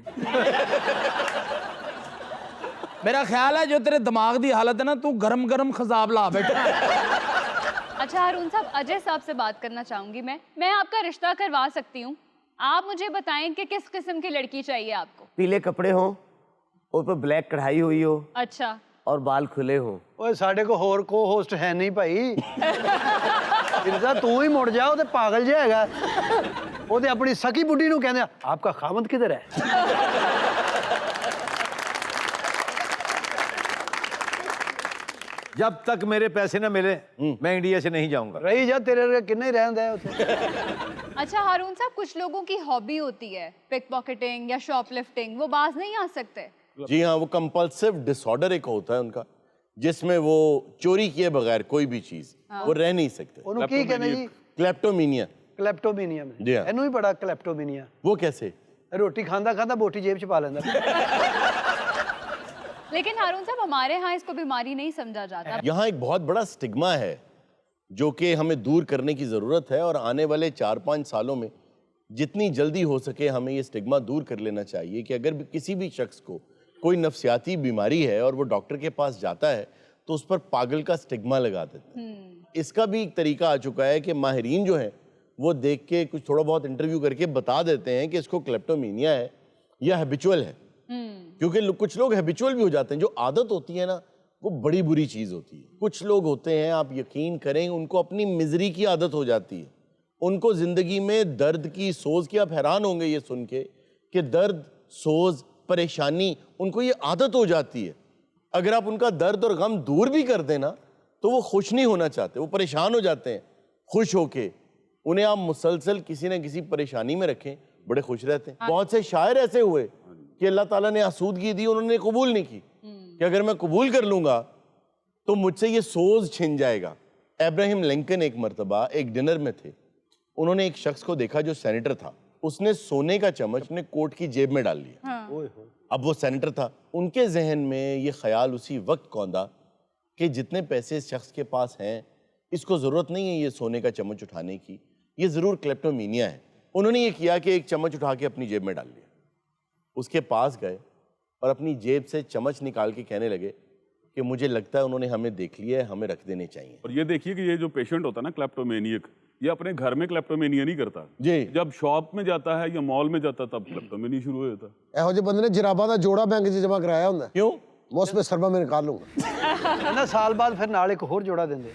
Speaker 2: मेरा ख्याल है जो तेरे दिमाग की हालत है ना, तू गरम गरम खजाब ला बैठा.
Speaker 4: अच्छा हारून साहब, अजय साहब से बात करना चाहूंगी मैं आपका रिश्ता करवा सकती हूँ. आप मुझे बताएं कि किस किस्म की लड़की चाहिए आपको?
Speaker 9: पीले कपड़े हों, ऊपर ब्लैक कढ़ाई हुई हो
Speaker 4: अच्छा.
Speaker 9: और बाल खुले हों.
Speaker 6: ਓਏ ਸਾਡੇ ਕੋ ਹੋਰ ਕੋ ਹੋਸਟ ਹੈ ਨਹੀਂ ਭਾਈ. ਫਿਰਦਾ ਤੂੰ ਹੀ ਮੁੜ ਜਾ, ਉਹ ਤੇ ਪਾਗਲ ਜਿਹਾ ਹੈਗਾ. ਉਹਦੇ ਆਪਣੀ ਸਕੀ ਬੁੱਢੀ ਨੂੰ ਕਹਿੰਦੇ ਆਪਕਾ ਖਾਮਦ ਕਿਧਰ ਹੈ?
Speaker 7: जब तक मेरे पैसे ना मिले मैं इंडिया से नहीं जाऊंगा.
Speaker 6: ਰਹੀ ਜਾ, ਤੇਰੇ ਵਰਗਾ ਕਿੰਨੇ ਹੀ ਰਹਿੰਦਾ ਉੱਥੇ.
Speaker 4: अच्छा हारून साहब, कुछ लोगों की हॉबी होती है पिक पॉकेटिंग या शॉपलिफ्टिंग, वो बाज नहीं आ सकते.
Speaker 1: जी हाँ, वो कंपल्सिव डिसऑर्डर एक होता है उनका, जिसमें वो चोरी किए बगैर कोई भी चीज वो रह नहीं सकते.
Speaker 6: ਉਹਨੂੰ ਕੀ ਕਹਿੰਦੇ ਜੀ?
Speaker 1: क्लेप्टोमीनिया.
Speaker 6: ਕਲੈਪਟੋਮੀਨੀਆ.
Speaker 1: ਜੀ ਹਾਂ.
Speaker 6: ਇਹਨੂੰ ਹੀ ਬੜਾ ਕਲੈਪਟੋਮੀਨੀਆ.
Speaker 1: वो कैसे?
Speaker 6: ਰੋਟੀ ਖਾਂਦਾ ਖਾਂਦਾ ਬੋਟੀ ਜੇਬ ਚ ਪਾ ਲੈਂਦਾ.
Speaker 4: लेकिन हारून साहब हमारे यहाँ इसको बीमारी नहीं समझा जाता.
Speaker 1: यहाँ एक बहुत बड़ा स्टिग्मा है जो कि हमें दूर करने की ज़रूरत है, और आने वाले 4-5 सालों में जितनी जल्दी हो सके हमें ये स्टिग्मा दूर कर लेना चाहिए कि अगर भी किसी भी शख्स को कोई नफ्सियाती बीमारी है और वो डॉक्टर के पास जाता है तो उस पर पागल का स्टिग्मा लगा देते हैं. इसका भी एक तरीका आ चुका है कि माहिरीन जो हैं वो देख के कुछ थोड़ा बहुत इंटरव्यू करके बता देते हैं कि इसको क्लेप्टोमीनिया है या हैबिचुअल है. क्योंकि कुछ लोग हैबिचुअल भी हो जाते हैं. जो आदत होती है ना वो बड़ी बुरी चीज़ होती है. कुछ लोग होते हैं, आप यकीन करें, उनको अपनी मिजरी की आदत हो जाती है. उनको ज़िंदगी में दर्द की सोज की, आप हैरान होंगे ये सुन के कि दर्द, सोज, परेशानी उनको ये आदत हो जाती है. अगर आप उनका दर्द और गम दूर भी कर देना तो वो खुश नहीं होना चाहते, वो परेशान हो जाते हैं. खुश होके उन्हें आप मुसलसल किसी न किसी परेशानी में रखें, बड़े खुश रहते हैं. बहुत से शायर ऐसे हुए कि अल्लाह ताला ने आसूदगी दी, उन्होंने कबूल नहीं की कि अगर मैं कबूल कर लूँगा तो मुझसे ये सोज छिन जाएगा. अब्राहम लिंकन एक मर्तबा एक डिनर में थे, उन्होंने एक शख्स को देखा जो सेनेटर था. उसने सोने का चम्मच अपने कोट की जेब में डाल लिया. अब वो सेनेटर था. उनके जहन में ये ख्याल उसी वक्त कौंधा कि जितने पैसे इस शख्स के पास हैं इसको ज़रूरत नहीं है ये सोने का चम्मच उठाने की, ये ज़रूर क्लेप्टोमीनिया है. उन्होंने ये किया कि एक चम्मच उठा के अपनी जेब में डाल लिया. उसके पास गए और अपनी जेब से चम्मच निकाल के कहने लगे कि मुझे लगता है उन्होंने हमें देख लिया है, हमें रख देने चाहिए.
Speaker 5: और ये देखिए कि ये जो पेशेंट होता है ना क्लेप्टोमेनियक, ये अपने घर में क्लेप्टोमेनिया नहीं करता
Speaker 1: जी.
Speaker 5: जब शॉप में जाता है या मॉल में जाता तब क्लेप्टोमेनिया शुरू हो जाता.
Speaker 13: ਇਹੋ ਜਿਹੇ ਬੰਦੇ ਨੇ ਜਰਾਬਾਂ ਦਾ ਜੋੜਾ ਬੈਂਕ 'ਚ ਜਮ੍ਹਾਂ ਕਰਾਇਆ ਹੁੰਦਾ.
Speaker 1: क्यों?
Speaker 13: मैं उसमें सरबा में निकाल लूंगा.
Speaker 6: ਕਹਿੰਦਾ ਸਾਲ ਬਾਅਦ ਫਿਰ ਨਾਲ ਇੱਕ ਹੋਰ ਜੋੜਾ ਦਿੰਦੇ.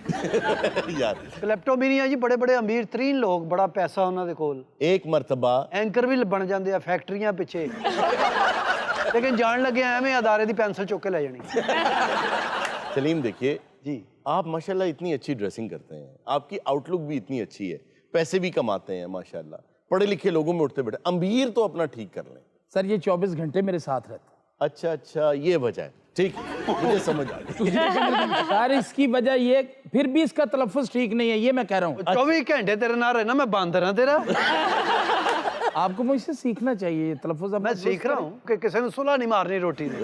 Speaker 1: यार
Speaker 6: ਕਲੈਪਟੋਮੀਨੀਆ ਜੀ ਬੜੇ ਬੜੇ ਅਮੀਰ ਤਰੀਨ ਲੋਕ, ਬੜਾ ਪੈਸਾ ਉਹਨਾਂ ਦੇ ਕੋਲ,
Speaker 1: एक मर्तबा
Speaker 6: ਐਂਕਰ ਵੀ ਬਣ ਜਾਂਦੇ ਆ ਫੈਕਟਰੀਆਂ ਪਿੱਛੇ. ਲੇਕਿਨ ਜਾਣ ਲੱਗੇ ਐਵੇਂ ਅਦਾਰੇ ਦੀ ਪੈਨਸਲ ਚੁੱਕ ਕੇ ਲੈ ਜਾਣੀ.
Speaker 1: सलीम देखिए
Speaker 6: जी,
Speaker 1: आप माशाल्लाह इतनी अच्छी ड्रेसिंग करते हैं, आपकी आउटलुक भी इतनी अच्छी है, पैसे भी कमाते हैं माशाल्लाह, पढ़े लिखे लोगों में उठते बैठे. अमीर तो अपना ठीक कर लें.
Speaker 2: सर ये 24 घंटे मेरे साथ रहता.
Speaker 1: अच्छा अच्छा, ये वजह है. ठीक, मुझे समझ आ गई.
Speaker 2: सर इसकी वजह ये, फिर भी इसका तलफ़ुज़ ठीक नहीं है, ये मैं कह रहा हूँ.
Speaker 6: 24 घंटे तेरे नाल रहना, मैं बांदर हां तेरा.
Speaker 2: आपको मुझसे सीखना चाहिए ये तलफ़ुज़.
Speaker 6: मैं सीख रहा हूँ कि किसी ने सुलह नहीं मारनी रोटी में.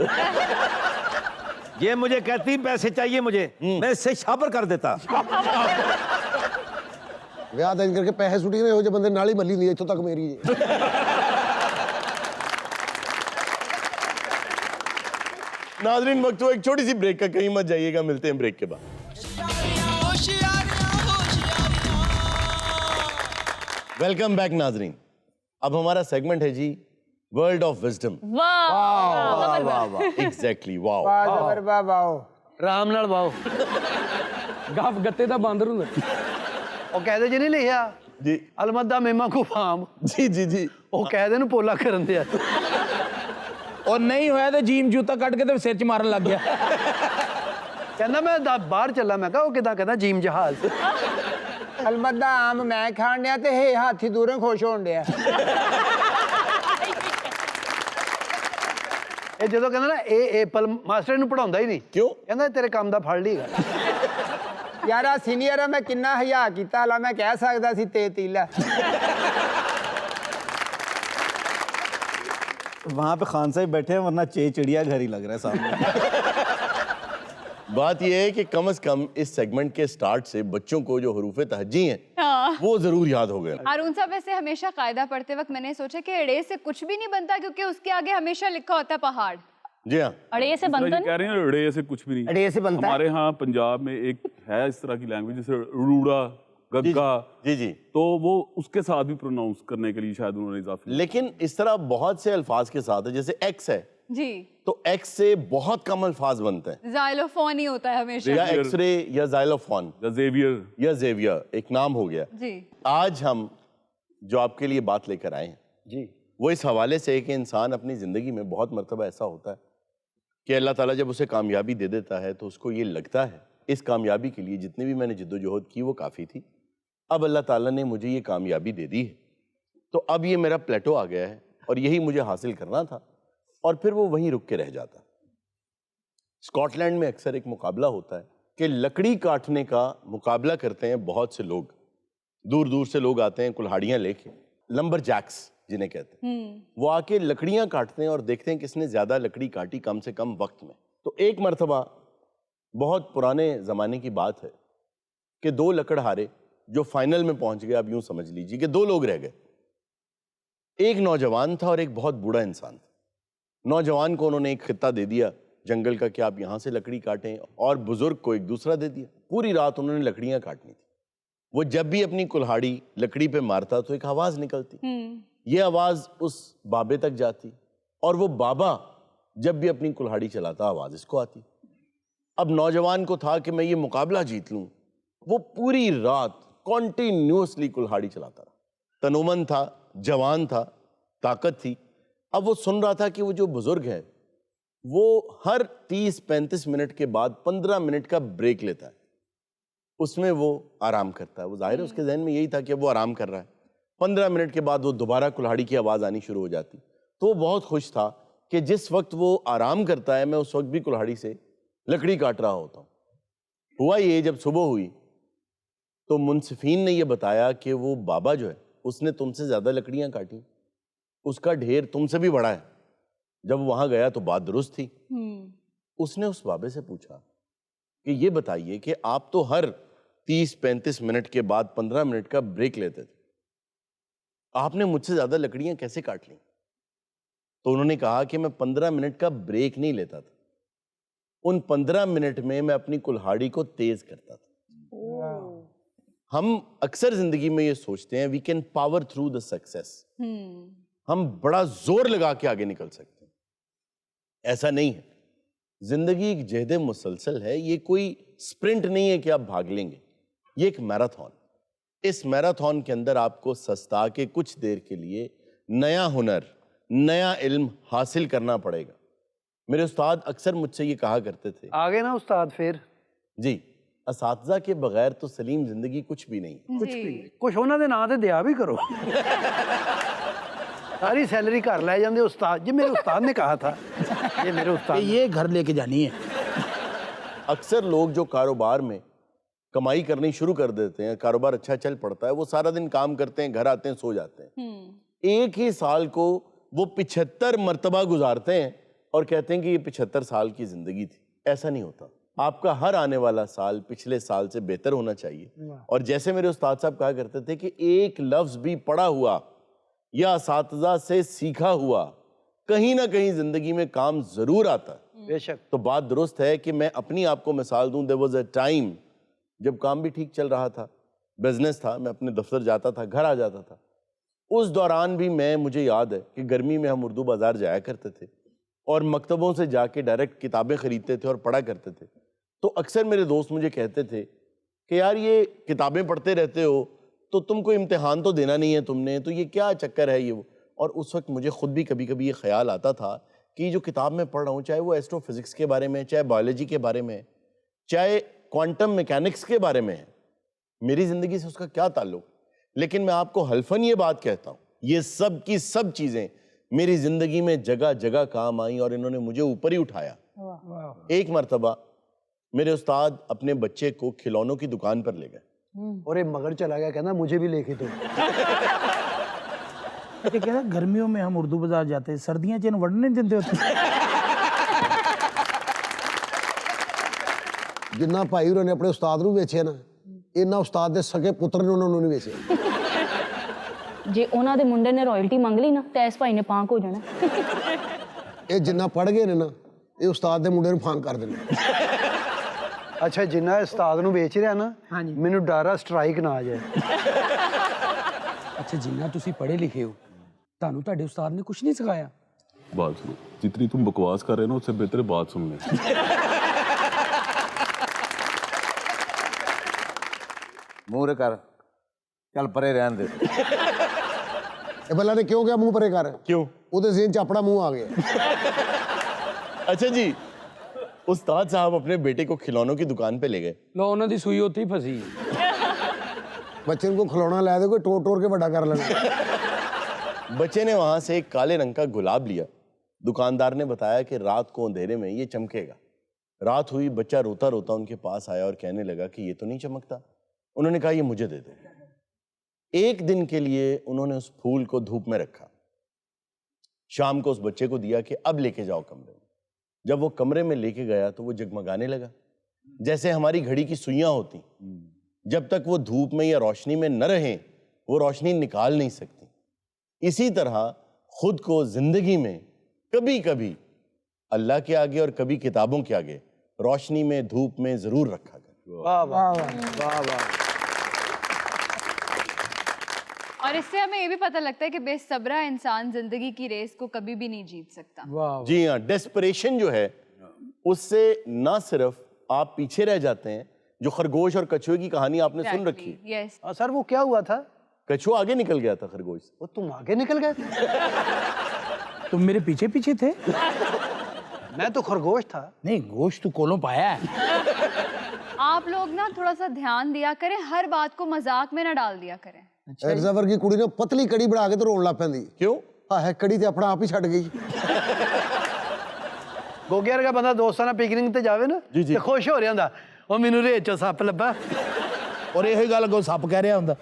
Speaker 7: ये मुझे कहती पैसे चाहिए मुझे, मैं इससे शाबर कर देता.
Speaker 13: ਵਿਆਹ ਦੇਣ ਕਰਕੇ ਪੈਸੇ ਸੁੱਟੀ ਨੇ, ਇਹੋ ਜਿਹੇ ਬੰਦੇ ਨਾਲ ਹੀ ਮੱਲੀ ਨਹੀਂ, ਇੱਥੋਂ ਤੱਕ ਮੇਰੀ ਜੀ।
Speaker 1: नाजरीन वक्त हो एक छोटी सी ब्रेक का, कहीं मत जाइएगा, मिलते हैं ब्रेक के बाद। वेलकम बैक नाजरीन। अब हमारा सेगमेंट है जी वर्ल्ड ऑफ विजडम।
Speaker 4: वाह
Speaker 1: एग्जैक्टली वाओ।
Speaker 8: ਵਾਹ ਵਾਹ ਵਾਹ।
Speaker 6: ਰਾਮ ਨਾਲ ਵਾਓ।
Speaker 10: ਗੱਫ ਗੱਤੇ ਦਾ ਬਾਂਦਰ ਹੁੰਦਾ।
Speaker 6: ਉਹ ਕਹਿੰਦੇ ਜੀ ਨਹੀਂ ਲਿਖਿਆ
Speaker 1: जी
Speaker 6: ਅਲਮਦਾ ਮੇਮਾ ਕੋ ਫਾਮ,
Speaker 1: जी जी जी।
Speaker 6: ਉਹ ਕਹਿੰਦੇ ਨੂੰ ਪੋਲਾ ਕਰਨ ਦੇ ਆ।
Speaker 2: ਔਰ ਨਹੀਂ ਹੋਇਆ ਤੇ ਜੀਮ ਜੂਤਾ ਕੱਢ ਕੇ ਤੇ ਸਿਰ 'ਚ ਮਾਰਨ ਲੱਗ ਗਿਆ।
Speaker 6: ਕਹਿੰਦਾ ਮੈਂ ਬਾਹਰ ਚੱਲਾ। ਮੈਂ ਕਿਹਾ ਉਹ ਕਿਦਾਂ? ਕਹਿੰਦਾ ਜੀਮ ਜਹਾਜ਼।
Speaker 8: ਅਲਮਦਾ ਆਮ ਮੈਂ ਖਾਣ ਡਿਆ ਤੇ ਇਹ ਹਾਥੀ ਦੂਰੋਂ ਖੁਸ਼ ਹੋਣ ਡਿਆ।
Speaker 6: ਇਹ ਜਦੋਂ ਕਹਿੰਦਾ ਨਾ ਇਹ ਐਪਲ ਮਾਸਟਰ ਨੂੰ ਪੜਾਉਂਦਾ ਹੀ ਨਹੀਂ।
Speaker 1: क्यों?
Speaker 6: ਕਹਿੰਦਾ ਤੇਰੇ ਕੰਮ ਦਾ ਫੜ ਲਈਗਾ।
Speaker 8: ਯਾਰ ਆ ਸੀਨੀਅਰ ਆ, ਮੈਂ ਕਿੰਨਾ ਹਯਾ ਕੀਤਾ ਲਾ, ਮੈਂ ਕਹਿ ਸਕਦਾ ਸੀ ਤੇ ਤੀਲਾ।
Speaker 3: वहाँ पे खान साहब बैठे हैं, वरना चिड़िया घर ही लग रहा है सामने।
Speaker 1: बात यह है कि कम से कम इस सेगमेंट के स्टार्ट से बच्चों को जो हरूफ तहज्जी हैं वो जरूर याद हो गए।
Speaker 4: हारून साहब, वैसे हमेशा कायदा पढ़ते वक्त मैंने सोचा कि अड़े से कुछ भी नहीं बनता, क्योंकि उसके आगे हमेशा लिखा होता है पहाड़।
Speaker 1: जी हाँ।
Speaker 12: अड़े से बनता
Speaker 5: कह रहे हैं अड़े से कुछ भी नहीं।
Speaker 9: अड़े से बनता है।
Speaker 5: हमारे यहाँ पंजाब में एक है इस तरह की लैंग्वेज, जैसे रूड़ा, गग्गा।
Speaker 1: जी जी।
Speaker 5: तो वो उसके साथ भी प्रोनाउंस करने के लिए शायद उन्होंने इजाफा।
Speaker 1: लेकिन इस तरह बहुत से अल्फाज के साथ है, जैसे एक्स है
Speaker 4: जी,
Speaker 1: तो एक्स से बहुत कम अल्फाज बनते हैं,
Speaker 4: जाइलोफोन ही होता है हमेशा।
Speaker 1: या एक्सरे या जाइलोफोन
Speaker 5: या जेवियर।
Speaker 1: या जेवियर, एक नाम हो गया।
Speaker 4: जी।
Speaker 1: आज हम जो आपके लिए बात लेकर आए हैं
Speaker 6: जी,
Speaker 1: वो इस हवाले से है कि इंसान अपनी ज़िंदगी में बहुत मरतबा ऐसा होता है कि अल्लाह ताला जब उसे कामयाबी दे देता है तो उसको ये लगता है इस कामयाबी के लिए जितनी भी मैंने जिद्दोजहद की वो काफ़ी थी, अब अल्लाह ताला ने मुझे ये कामयाबी दे दी है, तो अब ये मेरा प्लेटो आ गया है और यही मुझे हासिल करना था, और फिर वो वहीं रुक के रह जाता। स्कॉटलैंड में अक्सर एक मुकाबला होता है कि लकड़ी काटने का मुकाबला करते हैं बहुत से लोग, दूर दूर से लोग आते हैं कुल्हाड़ियाँ लेके, लंबर जैक्स जिन्हें कहते हैं, वो आके लकड़ियाँ काटते हैं और देखते हैं किसने ज़्यादा लकड़ी काटी कम से कम वक्त में। तो एक मरतबा बहुत पुराने ज़माने की बात है कि दो लकड़हारे जो फाइनल में पहुंच गए, अब यूं समझ लीजिए कि दो लोग रह गए, एक नौजवान था और एक बहुत बूढ़ा इंसान था। नौजवान को उन्होंने एक खित्ता दे दिया जंगल का कि आप यहाँ से लकड़ी काटें, और बुजुर्ग को एक दूसरा दे दिया। पूरी रात उन्होंने लकड़ियाँ काटनी थी। वो जब भी अपनी कुल्हाड़ी लकड़ी पे मारता तो एक आवाज़ निकलती, ये आवाज़ उस बाबे तक जाती, और वो बाबा जब भी अपनी कुल्हाड़ी चलाता आवाज़ इसको आती। अब नौजवान को था कि मैं ये मुकाबला जीत लूँ, वो पूरी रात कॉन्टिन्यूसली कुल्हाड़ी चलाता रहा। तनुमन था, जवान था, ताकत थी। अब वो सुन रहा था कि वो जो बुजुर्ग है वो हर 30-35 मिनट के बाद 15 मिनट का ब्रेक लेता है, उसमें वो आराम करता है। वो जाहिर है उसके जहन में यही था कि वो आराम कर रहा है। 15 मिनट के बाद वो दोबारा कुल्हाड़ी की आवाज़ आनी शुरू हो जाती। तो वो बहुत खुश था कि जिस वक्त वो आराम करता है मैं उस वक्त भी कुल्हाड़ी से लकड़ी काट रहा होता हूँ। हुआ ये, जब सुबह हुई तो मुंसिफीन ने ये बताया कि वो बाबा जो है उसने तुमसे ज़्यादा लकड़ियाँ काटी, उसका ढेर तुमसे भी बड़ा है। जब वहाँ गया तो बात दुरुस्त थी। उसने उस बाबे से पूछा कि ये बताइए कि आप तो हर 30-35 मिनट के बाद 15 मिनट का ब्रेक लेते थे, आपने मुझसे ज़्यादा लकड़ियाँ कैसे काट ली? तो उन्होंने कहा कि मैं 15 मिनट का ब्रेक नहीं लेता था, उन 15 मिनट में मैं अपनी कुल्हाड़ी को तेज करता था। हम अक्सर जिंदगी में ये सोचते हैं we can power through the success, हम बड़ा जोर लगा के आगे निकल सकते हैं। ऐसा नहीं है। जिंदगी एक जहद मुसलसल है, ये कोई स्प्रिंट नहीं है कि आप भाग लेंगे, ये एक मैराथन। इस मैराथन के अंदर आपको सस्ता के कुछ देर के लिए नया हुनर, नया इल्म हासिल करना पड़ेगा। मेरे उस्ताद अक्सर मुझसे ये कहा करते थे,
Speaker 6: आगे ना उस्ताद फिर
Speaker 1: जी, असातिज़ा के बगैर तो सलीम जिंदगी कुछ भी नहीं।
Speaker 6: कुछ भी नहीं। कुछ उन्होंने दे नां ते दिया भी करो। सारी सैलरी घर ले जाते उस्ताद जी, मेरे उस्ताद ने कहा था, ये मेरे उस्ताद
Speaker 2: ये घर लेके जानी है।
Speaker 1: अक्सर लोग जो कारोबार में कमाई करनी शुरू कर देते हैं, कारोबार अच्छा चल पड़ता है, वो सारा दिन काम करते हैं, घर आते हैं, सो जाते हैं। एक ही साल को वो 75 मरतबा गुजारते हैं और कहते हैं कि ये 75 साल की जिंदगी थी। ऐसा नहीं होता। آپ کا ہر آنے والا سال پچھلے سال سے بہتر ہونا چاہیے. اور جیسے میرے استاد صاحب کہا کرتے تھے کہ ایک لفظ بھی پڑھا ہوا یا اساتذہ سے سیکھا ہوا کہیں نہ کہیں زندگی میں کام ضرور آتا ہے.
Speaker 6: بے شک.
Speaker 1: تو بات درست ہے کہ میں اپنی آپ کو مثال دوں, there was a time جب کام بھی ٹھیک چل رہا تھا, بزنس تھا, میں اپنے دفتر جاتا تھا, گھر آ جاتا تھا. اس دوران بھی مجھے یاد ہے کہ گرمی میں ہم اردو بازار جایا کرتے تھے اور مکتبوں سے جا کے ڈائریکٹ کتابیں خریدتے تھے اور پڑھا کرتے تھے. تو اکثر میرے دوست مجھے کہتے تھے کہ یار یہ کتابیں پڑھتے رہتے ہو تو تم کو امتحان تو دینا نہیں ہے تم نے, تو یہ کیا چکر ہے یہ وہ. اور اس وقت مجھے خود بھی کبھی کبھی یہ خیال آتا تھا کہ یہ جو کتاب میں پڑھ رہا ہوں, چاہے وہ ایسٹرو فزکس کے بارے میں, چاہے بایولوجی کے بارے میں, چاہے کوانٹم میکینکس کے بارے میں ہے, میری زندگی سے اس کا کیا تعلق. لیکن میں آپ کو حلفاً یہ بات کہتا ہوں, یہ سب کی سب چیزیں میری زندگی میں جگہ جگہ کام آئیں اور انہوں نے مجھے اوپر ہی اٹھایا. ایک مرتبہ میرے استاد اپنے بچے کو کھلونوں کی دکان پر لے گئے
Speaker 6: اور ایک مگر چلا گیا, کہنا مجھے بھی لے کے دو.
Speaker 2: کہتا گرمیوں میں ہم اردو بازار جاتے ہیں, سردیاں چین وڑنے دے ہوتے.
Speaker 13: ਜਿੰਨਾ ਭਾਈ ਹੋਰਾਂ ਨੇ ਆਪਣੇ ਉਸਤਾਦ ਨੂੰ ਵੇਚਿਆ ਨਾ, ਇਹਨਾਂ ਉਸਤਾਦ ਦੇ ਸਕੇ ਪੁੱਤਰ ਨੇ ਉਹਨਾਂ ਨੂੰ ਨਹੀਂ ਵੇਚਿਆ.
Speaker 12: ਜੇ ਉਹਨਾਂ ਦੇ ਮੁੰਡੇ ਨੇ ਰਾਇਲਟੀ ਮੰਗ ਲਈ ਨਾ ਤੇ ਇਸ ਭਾਈ ਨੇ ਪਾਂਕ ਹੋ ਜਾਣਾ.
Speaker 13: ਇਹ ਜਿੰਨਾ ਪੜ ਗਏ ਨੇ ਨਾ, ਇਹ ਉਸਤਾਦ ਦੇ ਮੁੰਡੇ ਨੂੰ ਫਾਂਕ ਕਰ ਦੇਣੇ.
Speaker 6: ਅੱਛਾ, ਜਿੰਨਾ ਉਸਤਾਦ ਨੂੰ ਵੇਚ ਰਿਹਾ ਨਾ, ਮੈਨੂੰ ਡਰ ਆ ਸਟ੍ਰਾਈਕ ਨਾ ਆ ਜਾਏ.
Speaker 10: ਅੱਛਾ, ਜਿੰਨਾ ਤੁਸੀਂ ਪੜ੍ਹੇ ਲਿਖੇ ਹੋ, ਤੁਹਾਨੂੰ ਤੁਹਾਡੇ ਉਸਤਾਦ ਨੇ ਕੁਝ ਨਹੀਂ ਸਿਖਾਇਆ?
Speaker 5: बात सुनो, जितनी तुम बकवास कर रहे हो ना उससे बेहतर है बात सुन ले.
Speaker 7: ਮੂਹਰੇ ਕਰ, ਚੱਲ ਪਰੇ ਰਹਿਣ ਦੇ.
Speaker 13: ਇਹ ਬੱਲਾ ਨੇ ਕਿਉਂ ਕਿਹਾ ਮੂੰਹ ਪਰੇ ਕਰ?
Speaker 1: ਕਿਉਂ?
Speaker 13: ਉਹਦੇ ਜ਼ਿਹਨ 'ਚ ਆਪਣਾ ਮੂੰਹ ਆ ਗਿਆ.
Speaker 1: اچھا جی, استاد صاحب اپنے بیٹے کو کھلونوں کی دکان پہ لے گئے.
Speaker 10: ਲੋ ਉਹਨਾਂ ਦੀ ਸੂਈ ਉੱਥੇ ਹੀ ਫਸੀ.
Speaker 13: ਬੱਚੇ ਨੂੰ ਕੋਈ ਖਿਲਾਉਣਾ ਲੈ ਦੇ, ਕੋਈ ਟੋਰ ਟੋਰ ਕੇ ਵੱਡਾ ਕਰ ਲੈਣਾ.
Speaker 1: بچے نے وہاں سے ایک کالے رنگ کا گلاب لیا. دکاندار نے بتایا کہ رات کو اندھیرے میں یہ چمکے گا. رات ہوئی, بچہ روتا روتا ان کے پاس آیا اور کہنے لگا کہ یہ تو نہیں چمکتا. انہوں نے کہا یہ مجھے دے دو. ایک دن کے لیے انہوں نے اس پھول کو دھوپ میں رکھا. شام کو اس بچے کو دیا کہ اب لے کے جاؤ کمرے میں. جب وہ کمرے میں لے کے گیا تو وہ جگمگانے لگا جیسے ہماری گھڑی کی سوئیاں ہوتی. جب تک وہ دھوپ میں یا روشنی میں نہ رہیں وہ روشنی نکال نہیں سکتی. اسی طرح خود کو زندگی میں کبھی کبھی اللہ کے آگے اور کبھی کتابوں کے آگے روشنی میں, دھوپ میں ضرور رکھا کریں.
Speaker 6: واہ واہ واہ واہ.
Speaker 4: اور اس سے ہمیں یہ بھی پتہ لگتا ہے کہ بے صبرہ انسان زندگی کی ریس کو کبھی بھی نہیں جیت سکتا.
Speaker 1: جی ہاں, ڈیسپریشن جو ہے اس سے نہ صرف آپ پیچھے رہ جاتے ہیں, جو خرگوش اور کچھوے کی کہانی آپ نے سن رکھی.
Speaker 4: یس
Speaker 6: سر وہ کیا ہوا تھا؟
Speaker 1: کچھوا آگے نکل گیا تھا خرگوش سے.
Speaker 6: وہ تم آگے نکل گئے تھے؟
Speaker 2: تم میرے پیچھے پیچھے تھے.
Speaker 6: میں تو خرگوش تھا.
Speaker 2: نہیں, گوشت تو کولوں پایا ہے.
Speaker 4: آپ لوگ نا تھوڑا سا دھیان دیا کریں, ہر بات کو مذاق میں نہ ڈال دیا کریں.
Speaker 13: ارزا ورگی ਕੁੜੀ ਨੇ ਪਤਲੀ ਕੜੀ ਬਣਾ ਕੇ ਤੇ ਰੋਣ ਲੱਗ ਪੈਂਦੀ.
Speaker 1: ਕਿਉਂ?
Speaker 13: ਹੈ ਕੜੀ ਤੇ ਆਪਣਾ ਆਪ ਹੀ ਛੱਡ ਗਈ.
Speaker 6: ਗੋਗੇ ਵਰਗਾ ਬੰਦਾ ਦੋਸਤਾਂ ਨਾਲ ਪਿਕਨਿਕ ਤੇ ਜਾਵੇ ਨਾ ਤੇ ਖੁਸ਼ ਹੋ ਰਿਹਾ ਹੁੰਦਾ, ਉਹ ਮੈਨੂੰ ਰੇਤ ਚੋਂ ਸੱਪ ਲੱਭਾ.
Speaker 2: ਔਰ ਇਹੋ ਹੀ ਗੱਲ ਅੱਗੋਂ ਸੱਪ ਕਹਿ ਰਿਹਾ ਹੁੰਦਾ,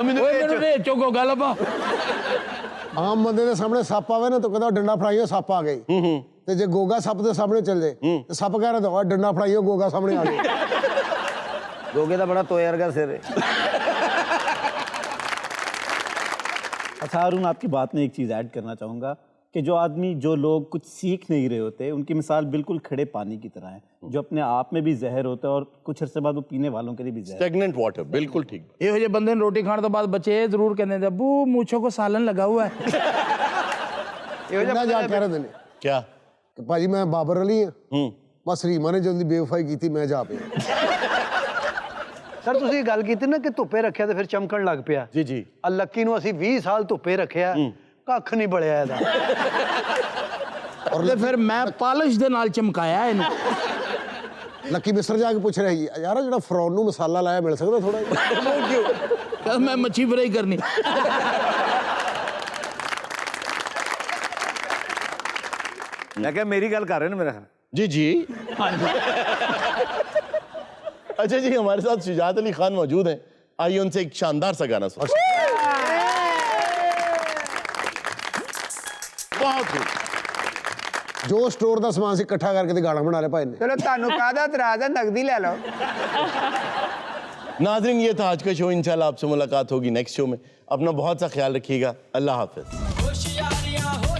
Speaker 6: ਮੈਨੂੰ
Speaker 2: ਰੇਤ ਚੋਂ ਗੋਗਾ ਲੱਭਾ.
Speaker 13: ਆਮ ਬੰਦੇ ਦੇ ਸਾਹਮਣੇ ਸੱਪ ਆਵੇ ਨਾ ਤਾਂ ਕਹਿੰਦਾ ਡੰਡਾ ਫੜਾਈਓ ਸੱਪ ਆ ਗਈ. ਤੇ ਜੇ ਗੋਗਾ ਸੱਪ ਦੇ ਸਾਹਮਣੇ ਚੱਲ ਜੇ ਤੇ ਸੱਪ ਕਹਿ ਰਿਹਾ ਡੰਡਾ ਫੜਾਈਓ ਗੋਗਾ ਸਾਹਮਣੇ ਆ ਗਿਆ.
Speaker 9: ਗੋਗੇ ਦਾ ਬੜਾ ਤੋਏ ਵਰਗਾ ਸਿਰ ਹੈ.
Speaker 3: अच्छा हारून, आपकी बात में एक चीज़ ऐड करना चाहूँगा कि जो आदमी, जो लोग कुछ सीख नहीं रहे होते, उनकी मिसाल बिल्कुल खड़े पानी की तरह है, जो अपने आप में भी जहर होता है और कुछ अरसे बाद वो पीने वालों के लिए भी जहर.
Speaker 1: स्टैग्नेंट वाटर, बिल्कुल ठीक.
Speaker 2: ਇਹੋ ਜਿਹੇ ਬੰਦੇ ਨੂੰ ਰੋਟੀ ਖਾਣ ਤੋਂ ਬਾਅਦ ਬੱਚੇ ਇਹ ਜ਼ਰੂਰ ਕਹਿੰਦੇ ਨੇ, ਅੱਬੂ ਮੂੰਛੋਂ ਕੋ ਸਾਲਨ ਲਗਾ ਹੁਆ ਹੈ.
Speaker 13: ਇਹਨਾਂ ਜਾ ਕੇ ਰਹਿੰਦੇ ਨੇ
Speaker 1: क्या?
Speaker 13: ਕਿ ਭਾਜੀ ਮੈਂ ਬਾਬਰ ਅਲੀ ਹਾਂ, ਬਸ ਰੀਮਾ ਨੇ ਜਦੋਂ ਦੀ ਬੇਵਫਾਈ ਕੀਤੀ ਮੈਂ ਜਾ ਪਿਆ.
Speaker 6: ਸਰ ਤੁਸੀਂ ਗੱਲ ਕੀਤੀ ਨਾ ਕਿ ਧੁੱਪੇ ਰੱਖਿਆ ਤੇ ਫਿਰ ਚਮਕਣ ਲੱਗ ਪਿਆ.
Speaker 1: ਜੀ ਜੀ.
Speaker 6: ਆ ਲੱਕੀ ਨੂੰ ਅਸੀਂ 20 ਸਾਲ ਧੁੱਪੇ ਰੱਖਿਆ, ਕੱਖ ਨਹੀਂ ਬਲਿਆ ਇਹਦਾ.
Speaker 2: ਔਰ ਫਿਰ ਮੈਂ ਪਾਲਿਸ਼ ਦੇ ਨਾਲ ਚਮਕਾਇਆ ਇਹਨੂੰ.
Speaker 13: ਲੱਕੀ ਮਿਸਰ ਜਾ ਕੇ ਪੁੱਛ ਰਿਹਾ ਜੀ, ਯਾਰ ਜਿਹੜਾ ਫਰੌਨ ਨੂੰ ਮਸਾਲਾ ਲਾਇਆ ਮਿਲ ਸਕਦਾ ਥੋੜਾ ਜਿਹਾ?
Speaker 2: ਕਿਉਂ? ਕਹਿੰਦਾ ਮੈਂ ਮੱਛੀ ਫਰਾਈ ਕਰਨੀ.
Speaker 7: ਮੈਂ ਕਿਹਾ ਮੇਰੀ ਗੱਲ ਕਰ ਰਹੇ ਨੇ ਮੇਰਾ.
Speaker 1: جی جی. اچھا جی, ہمارے ساتھ شجاعت علی خان موجود ہیں, آئیے ان سے ایک شاندار سا گانا سنیں. بہت خوب.
Speaker 13: ਜੋ ਸਟੋਰ ਦਾ ਸਮਾਨ ਸੀ ਇਕੱਠਾ ਕਰਕੇ ਤੇ ਗਾਣਾ ਬਣਾ ਲਿਆ ਭਾਈ ਨੇ।
Speaker 8: ਚਲੋ ਤੁਹਾਨੂੰ ਕਾਹਦਾ ਇਤਰਾਜ਼ ਹੈ, ਨਗਦੀ ਲੈ ਲਓ।
Speaker 1: नाज़रीन, ये था आज का शो। इंशाल्लाह आपसे मुलाकात होगी नेक्स्ट शो में। अपना बहुत सा ख्याल रखिएगा। अल्लाह हाफ़िज़।